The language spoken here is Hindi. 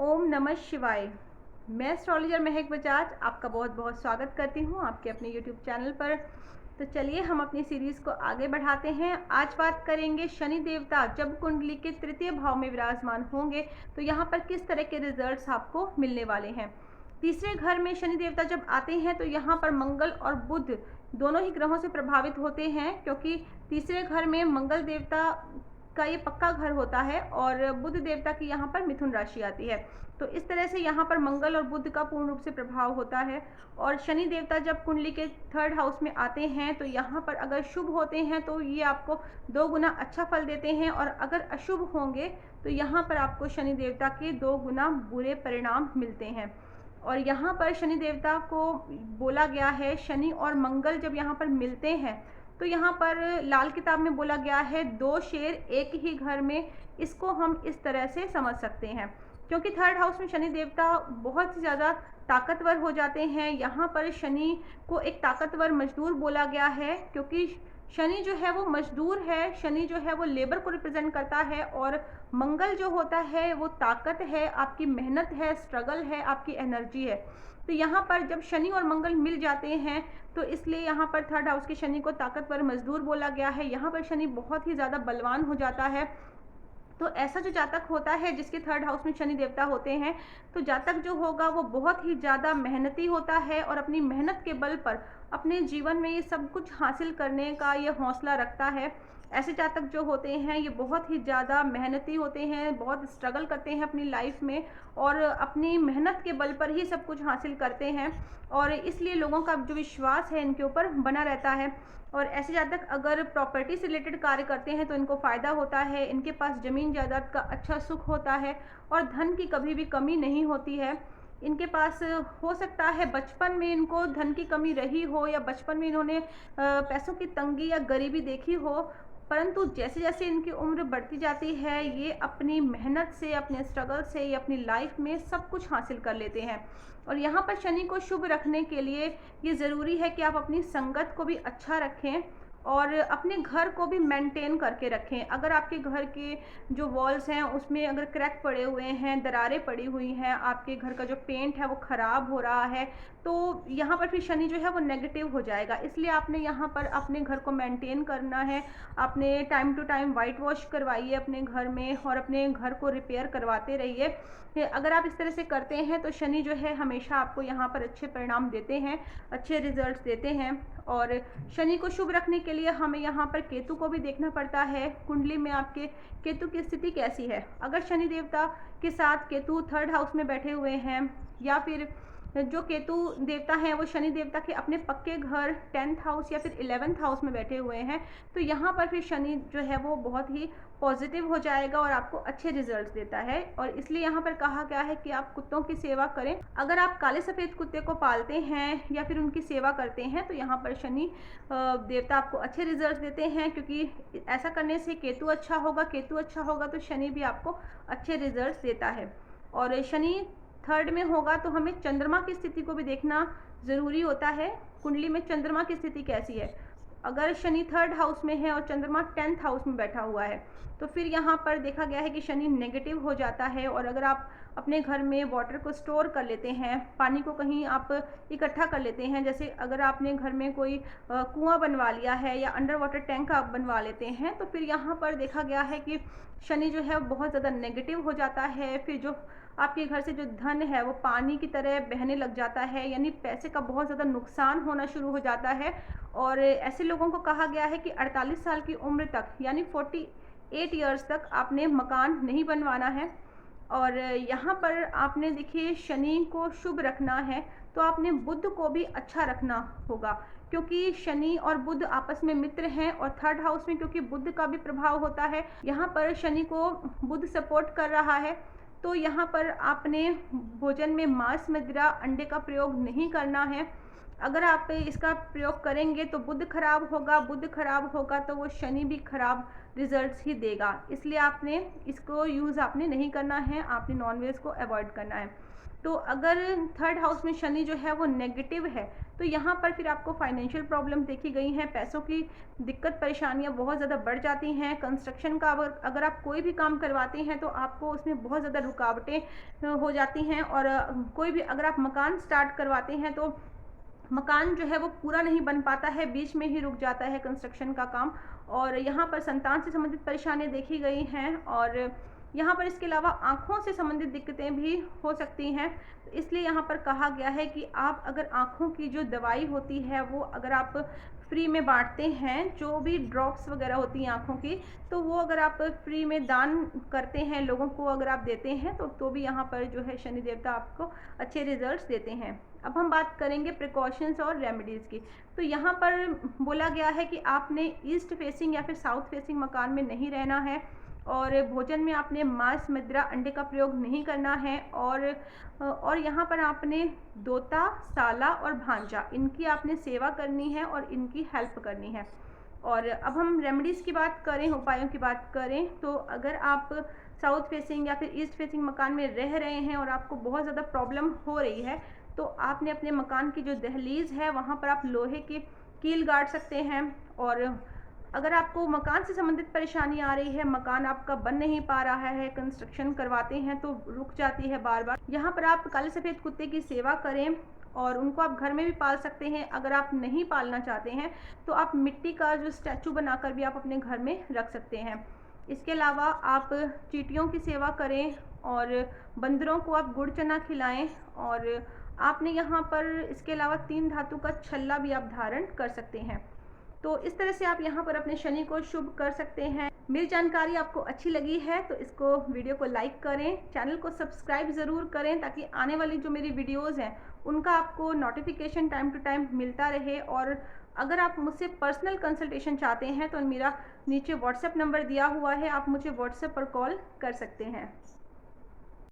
ओम नमः शिवाय। मैं एस्ट्रोलॉजर महक बजाज आपका बहुत बहुत स्वागत करती हूँ आपके अपने यूट्यूब चैनल पर। तो चलिए हम अपनी सीरीज़ को आगे बढ़ाते हैं। आज बात करेंगे शनि देवता जब कुंडली के तृतीय भाव में विराजमान होंगे तो यहाँ पर किस तरह के रिजल्ट्स आपको मिलने वाले हैं। तीसरे घर में शनि देवता जब आते हैं तो यहाँ पर मंगल और बुध दोनों ही ग्रहों से प्रभावित होते हैं, क्योंकि तीसरे घर में मंगल देवता का ये पक्का घर होता है और बुध देवता की यहाँ पर मिथुन राशि आती है। तो इस तरह से यहाँ पर मंगल और बुध का पूर्ण रूप से प्रभाव होता है। और शनि देवता जब कुंडली के थर्ड हाउस में आते हैं तो यहाँ पर अगर शुभ होते हैं तो ये आपको 2 गुना अच्छा फल देते हैं, और अगर अशुभ होंगे तो यहाँ पर आपको शनि देवता के 2 गुना बुरे परिणाम मिलते हैं। और यहाँ पर शनि देवता को बोला गया है, शनि और मंगल जब यहाँ पर मिलते हैं तो यहाँ पर लाल किताब में बोला गया है 2 शेर एक ही घर में। इसको हम इस तरह से समझ सकते हैं, क्योंकि थर्ड हाउस में शनि देवता बहुत ज़्यादा ताकतवर हो जाते हैं। यहाँ पर शनि को एक ताकतवर मजदूर बोला गया है, क्योंकि शनि जो है वो मजदूर है, शनि जो है वो लेबर को रिप्रेजेंट करता है, और मंगल जो होता है वो ताकत है, आपकी मेहनत है, स्ट्रगल है, आपकी एनर्जी है। तो यहाँ पर जब शनि और मंगल मिल जाते हैं तो इसलिए यहाँ पर थर्ड हाउस के शनि को ताकतवर मजदूर बोला गया है। यहाँ पर शनि बहुत ही ज़्यादा बलवान हो जाता है। तो ऐसा जो जातक होता है जिसके थर्ड हाउस में शनि देवता होते हैं, तो जातक जो होगा वो बहुत ही ज़्यादा मेहनती होता है और अपनी मेहनत के बल पर अपने जीवन में ये सब कुछ हासिल करने का ये हौसला रखता है। ऐसे जातक जो होते हैं ये बहुत ही ज़्यादा मेहनती होते हैं, बहुत स्ट्रगल करते हैं अपनी लाइफ में और अपनी मेहनत के बल पर ही सब कुछ हासिल करते हैं, और इसलिए लोगों का जो विश्वास है इनके ऊपर बना रहता है। और ऐसे जातक अगर प्रॉपर्टी से रिलेटेड कार्य करते हैं तो इनको फ़ायदा होता है, इनके पास ज़मीन जायदाद का अच्छा सुख होता है और धन की कभी भी कमी नहीं होती है। इनके पास हो सकता है बचपन में इनको धन की कमी रही हो, या बचपन में इन्होंने पैसों की तंगी या गरीबी देखी हो, परंतु जैसे जैसे इनकी उम्र बढ़ती जाती है ये अपनी मेहनत से, अपने स्ट्रगल से, ये अपनी लाइफ में सब कुछ हासिल कर लेते हैं। और यहाँ पर शनि को शुभ रखने के लिए ये ज़रूरी है कि आप अपनी संगत को भी अच्छा रखें और अपने घर को भी मेंटेन करके रखें। अगर आपके घर के जो वॉल्स हैं उसमें अगर क्रैक पड़े हुए हैं, दरारें पड़ी हुई हैं, आपके घर का जो पेंट है वो ख़राब हो रहा है, तो यहाँ पर फिर शनि जो है वो नेगेटिव हो जाएगा। इसलिए आपने यहाँ पर अपने घर को मेंटेन करना है। आपने time to time whitewash करवाइए अपने घर में और अपने घर को रिपेयर करवाते रहिए। अगर आप इस तरह से करते हैं तो शनि जो है हमेशा आपको यहाँ पर अच्छे परिणाम देते हैं, अच्छे रिजल्ट्स देते हैं। और शनि को शुभ रखने के लिए हमें यहाँ पर केतु को भी देखना पड़ता है। कुंडली में आपके केतु की स्थिति कैसी है। अगर शनि देवता के साथ केतु थर्ड हाउस में बैठे हुए हैं, या फिर जो केतु देवता हैं वो शनि देवता के अपने पक्के घर 10th हाउस या फिर 11th हाउस में बैठे हुए हैं, तो यहाँ पर फिर शनि जो है वो बहुत ही पॉजिटिव हो जाएगा और आपको अच्छे रिजल्ट्स देता है। और इसलिए यहाँ पर कहा गया है कि आप कुत्तों की सेवा करें। अगर आप काले सफ़ेद कुत्ते को पालते हैं या फिर उनकी सेवा करते हैं तो यहाँ पर शनि देवता आपको अच्छे रिजल्ट्स देते हैं, क्योंकि ऐसा करने से केतु अच्छा होगा, केतु अच्छा होगा तो शनि भी आपको अच्छे रिजल्ट्स देता है। और शनि थर्ड में होगा तो हमें चंद्रमा की स्थिति को भी देखना ज़रूरी होता है। कुंडली में चंद्रमा की स्थिति कैसी है। अगर शनि थर्ड हाउस में है और चंद्रमा 10th हाउस में बैठा हुआ है तो फिर यहाँ पर देखा गया है कि शनि नेगेटिव हो जाता है। और अगर आप अपने घर में वाटर को स्टोर कर लेते हैं, पानी को कहीं आप इकट्ठा कर लेते हैं, जैसे अगर आपने घर में कोई कुआं बनवा लिया है या अंडर वाटर टैंक आप बनवा लेते हैं, तो फिर यहाँ पर देखा गया है कि शनि जो है बहुत ज़्यादा नेगेटिव हो जाता है। फिर जो आपके घर से जो धन है वो पानी की तरह बहने लग जाता है, यानी पैसे का बहुत ज़्यादा नुकसान होना शुरू हो जाता है। और ऐसे लोगों को कहा गया है कि 48 साल की उम्र तक, यानी 48 ईयर्स तक आपने मकान नहीं बनवाना है। और यहाँ पर आपने देखिए शनि को शुभ रखना है तो आपने बुध को भी अच्छा रखना होगा, क्योंकि शनि और बुध आपस में मित्र हैं और थर्ड हाउस में क्योंकि बुध का भी प्रभाव होता है, यहाँ पर शनि को बुध सपोर्ट कर रहा है। तो यहाँ पर आपने भोजन में मांस, मदिरा, अंडे का प्रयोग नहीं करना है। अगर आप इसका प्रयोग करेंगे तो बुध खराब होगा, बुध खराब होगा तो वो शनि भी खराब रिजल्ट्स ही देगा। इसलिए आपने इसको यूज़ आपने नहीं करना है, आपने नॉनवेज को अवॉइड करना है। तो अगर थर्ड हाउस में शनि जो है वो नेगेटिव है तो यहाँ पर फिर आपको फाइनेंशियल प्रॉब्लम देखी गई हैं, पैसों की दिक्कत परेशानियाँ बहुत ज़्यादा बढ़ जाती हैं। कंस्ट्रक्शन का अगर आप कोई भी काम करवाते हैं तो आपको उसमें बहुत ज़्यादा रुकावटें हो जाती हैं। और कोई भी अगर आप मकान स्टार्ट करवाते हैं तो मकान जो है वो पूरा नहीं बन पाता है, बीच में ही रुक जाता है कंस्ट्रक्शन का काम। और यहाँ पर संतान से संबंधित परेशानियाँ देखी गई हैं। और यहाँ पर इसके अलावा आँखों से संबंधित दिक्कतें भी हो सकती हैं। तो इसलिए यहाँ पर कहा गया है कि आप अगर आँखों की जो दवाई होती है वो अगर आप फ्री में बांटते हैं, जो भी ड्रॉप्स वगैरह होती हैं आँखों की, तो वो अगर आप फ्री में दान करते हैं, लोगों को अगर आप देते हैं तो भी यहाँ पर जो है शनि देवता आपको अच्छे रिजल्ट्स देते हैं। अब हम बात करेंगे प्रिकॉशंस और रेमेडीज़ की। तो यहाँ पर बोला गया है कि आपने ईस्ट फेसिंग या फिर साउथ फेसिंग मकान में नहीं रहना है, और भोजन में आपने मांस, मदिरा, अंडे का प्रयोग नहीं करना है। और यहाँ पर आपने दोता, साला और भांजा, इनकी आपने सेवा करनी है और इनकी हेल्प करनी है। और अब हम रेमेडीज़ की बात करें, उपायों की बात करें, तो अगर आप साउथ फेसिंग या फिर ईस्ट फेसिंग मकान में रह रहे हैं और आपको बहुत ज़्यादा प्रॉब्लम हो रही है तो आपने अपने मकान की जो दहलीज़ है वहाँ पर आप लोहे की कील गाड़ सकते हैं। और अगर आपको मकान से संबंधित परेशानी आ रही है, मकान आपका बन नहीं पा रहा है, कंस्ट्रक्शन करवाते हैं तो रुक जाती है बार बार, यहाँ पर आप काले सफ़ेद कुत्ते की सेवा करें। और उनको आप घर में भी पाल सकते हैं। अगर आप नहीं पालना चाहते हैं तो आप मिट्टी का जो स्टैचू बनाकर भी आप अपने घर में रख सकते हैं। इसके अलावा आप चींटियों की सेवा करें और बंदरों को आप गुड़ चना खिलाएं। और आपने यहाँ पर इसके अलावा 3 धातु का छल्ला भी आप धारण कर सकते हैं। तो इस तरह से आप यहाँ पर अपने शनि को शुभ कर सकते हैं। मेरी जानकारी आपको अच्छी लगी है तो इसको वीडियो को लाइक करें, चैनल को सब्सक्राइब ज़रूर करें ताकि आने वाली जो मेरी वीडियोज़ हैं उनका आपको नोटिफिकेशन टाइम टू टाइम मिलता रहे। और अगर आप मुझसे पर्सनल कंसल्टेशन चाहते हैं तो मेरा नीचे व्हाट्सएप नंबर दिया हुआ है, आप मुझे व्हाट्सएप पर कॉल कर सकते हैं।